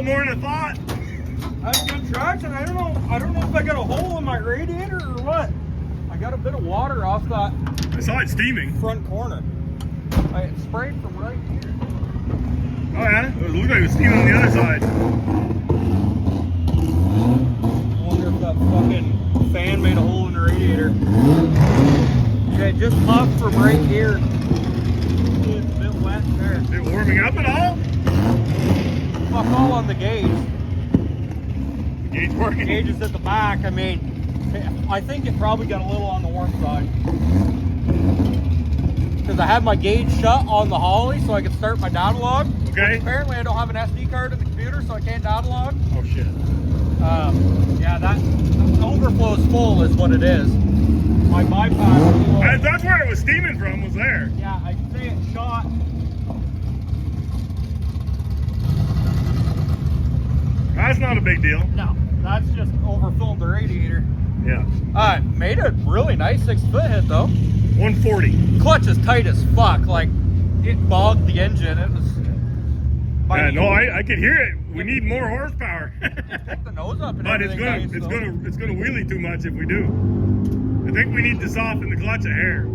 more than I thought. I have good traction. I don't know if I got a hole in my radiator or what. I got a bit of water off that I saw it steaming. front corner. I sprayed from right here. Oh yeah? It looked like it was steaming on the other side. I wonder if that fucking fan made a hole in the radiator. Yeah, it just popped from right here. It's a bit wet there. Is it warming up at all? Fuck all on the gauge. The gauge working? The gauge is at the back. I mean, I think it probably got a little on the warm side. Because I had my gauge shut on the Holly so I could start my data log. Okay. Apparently I don't have an SD card in the computer, so I can't data log. Oh shit. Yeah, that overflow's full is what it is. My bypass. That's where it was steaming from, was there. Yeah, I'd say it shot. That's not a big deal. No, that's just overfilled the radiator. Yeah. Made a really nice 6-foot hit though. 140. Clutch is tight as fuck. Like, it bogged the engine. It was. Yeah, no, I could hear it. We need more horsepower. It picked the nose up and But it's everything. gonna wheelie too much if we do. I think we need to soften the clutch a hair.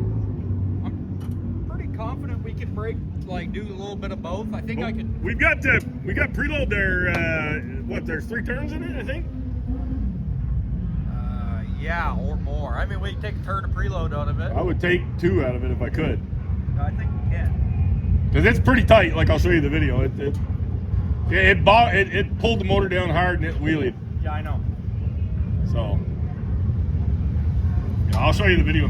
I'm pretty confident we can break, like, do a little bit of both. I think I could. We got preload there. What? There's 3 turns in it, I think. Yeah, or more. I mean, we can take a turn of preload out of it. I would take 2 out of it if I could. I think we can. Because it's pretty tight. Like I'll show you the video. It pulled the motor down hard and it wheelied. Yeah, I know. So yeah, I'll show you the video.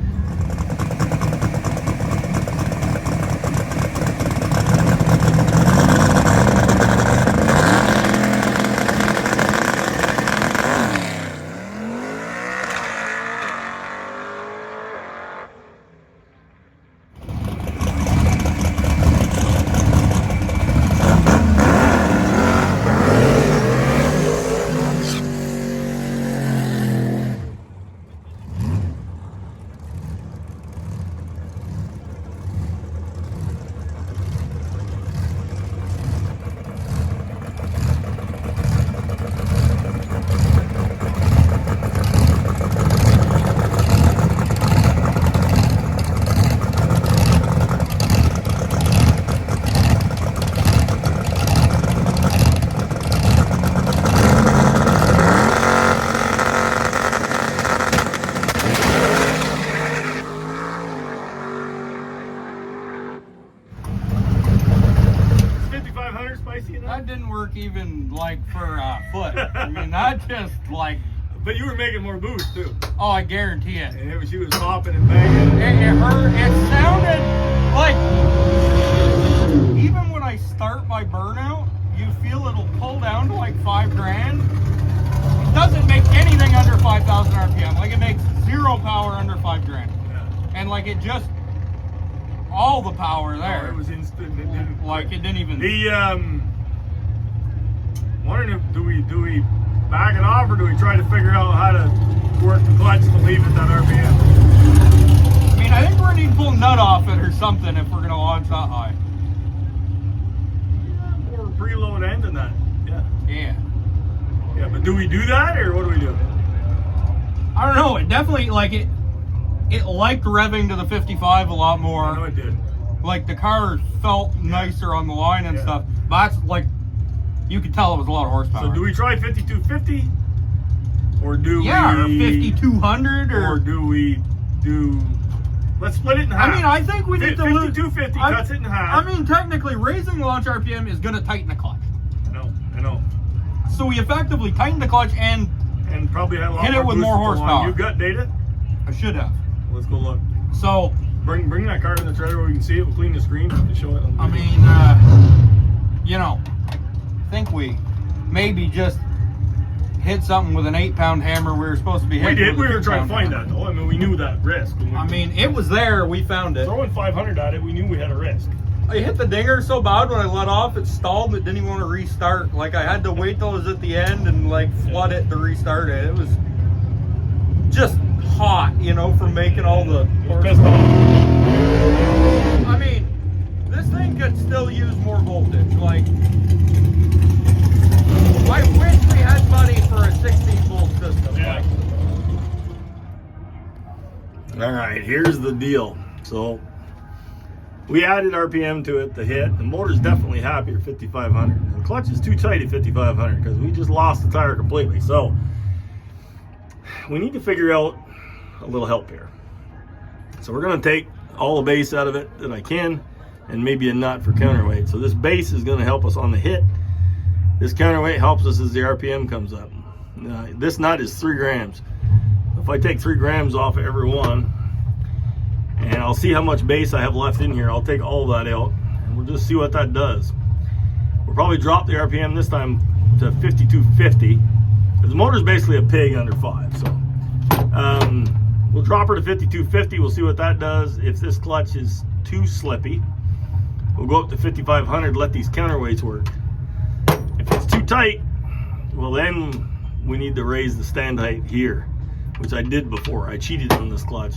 That didn't work even like for a foot. I mean, that just like. But you were making more boost too. Oh, I guarantee it. And she was hopping and banging. It hurt. It sounded like. Even when I start my burnout, you feel it'll pull down to like $5,000. It doesn't make anything under 5,000 RPM. Like it makes 0 power under $5,000. Yeah. And like it just. All the power there. Oh, it was instant. It didn't, like it didn't even. The wondering if do we back it off or do we try to figure out how to work the clutch to leave it at RPM? I mean, I think we're gonna need to pull a nut off it or something if we're gonna launch that high. Yeah, or preload end in that. Yeah. Yeah. Yeah, but do we do that or what do we do? I don't know. It definitely like it. It liked revving to the 55 a lot more. I know it did. Like the car felt nicer on the line and stuff. But that's like, you could tell it was a lot of horsepower. So do we try 5250? Or do or we... 5200 Or do we do... Let's split it in half. I mean, I think we need to lose... 5250 cuts it in half. I mean, technically, raising the launch RPM is going to tighten the clutch. I know. So we effectively tightened the clutch and probably had a lot hit it with more horsepower. You got data? I should have. Let's go look. So bring that car in the trailer where we can see it. We'll clean the screen to show it. I mean, you know, I think we maybe just hit something with an 8-pound hammer. We were supposed to be hitting. We did. With We a were trying to 2-pound find hammer. that though. I mean, we knew that risk. I mean, it was there. We found it. Throwing 500 at it, we knew we had a risk. I hit the dinger so bad when I let off, it stalled and it didn't even want to restart. Like I had to wait till it was at the end and like flood it to restart it. It was just hot, you know, from making all the Pissed off. I mean, this thing could still use more voltage. Like right, here's the deal. So we added RPM to it, the hit. The motor's definitely happy at 5,500. The clutch is too tight at 5,500 because we just lost the tire completely. So we need to figure out a little help here. So we're going to take all the base out of it that I can, and maybe a nut for counterweight. So this base is going to help us on the hit. This counterweight helps us as the RPM comes up. This nut is 3 grams. If I take 3 grams off of every one, and I'll see how much base I have left in here, I'll take all of that out, and we'll just see what that does. We'll probably drop the RPM this time to 5,250, because the motor's basically a pig under 5. So we'll drop her to 5,250. We'll see what that does. If this clutch is too slippy, we'll go up to 5,500, let these counterweights work. If it's too tight, well then we need to raise the stand height here, which I did before. I cheated on this clutch.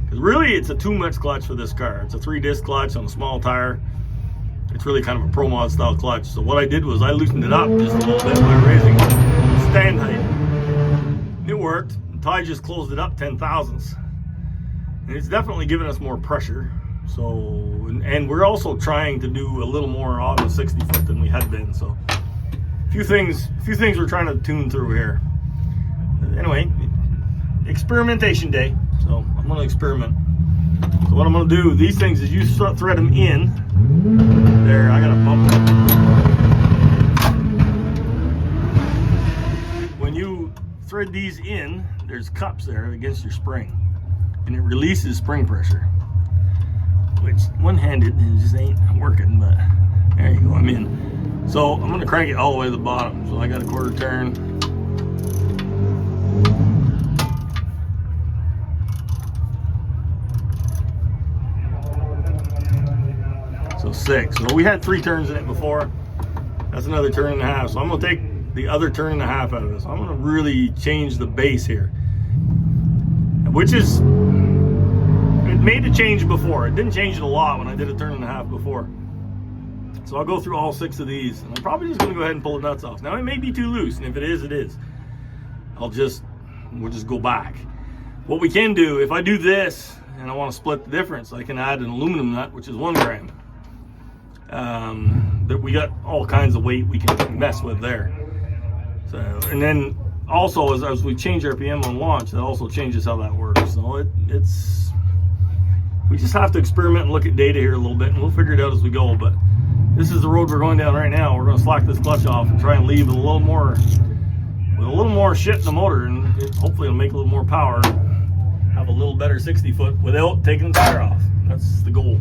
Because really it's a too much clutch for this car. It's a 3-disc clutch on a small tire. It's really kind of a Pro Mod style clutch. So what I did was I loosened it up just a little bit by raising the stand height. It worked. Ty just closed it up 10 thousandths. And it's definitely giving us more pressure. So, and we're also trying to do a little more on the 60 foot than we had been. So a few things we're trying to tune through here. Anyway, experimentation day. So I'm going to experiment. So what I'm going to do, these things, is you thread them in. There, I got to bump it. When you thread these in, there's cups there against your spring, and it releases spring pressure, which one-handed it just ain't working, but there you go, I'm in. So I'm going to crank it all the way to the bottom. So I got a 1/4 turn. So 6. So we had 3 turns in it before. That's another 1.5 turns. So I'm going to take the other 1.5 turns out of this. I'm going to really change the base here, which is, it made a change before. It didn't change it a lot when I did a 1.5 turns before. So I'll go through all 6 of these, and I'm probably just going to go ahead and pull the nuts off. Now it may be too loose, and if it is, it is. We'll just go back. What we can do, if I do this and I want to split the difference, I can add an aluminum nut, which is 1 gram. That we got all kinds of weight we can mess with there. So, and then also as we change RPM on launch, that also changes how that works. So it's we just have to experiment and look at data here a little bit, and we'll figure it out as we go. But this is the road we're going down right now. We're going to slack this clutch off and try and leave with a little more shit in the motor, and hopefully it'll make a little more power, have a little better 60 foot without taking the tire off. That's the goal.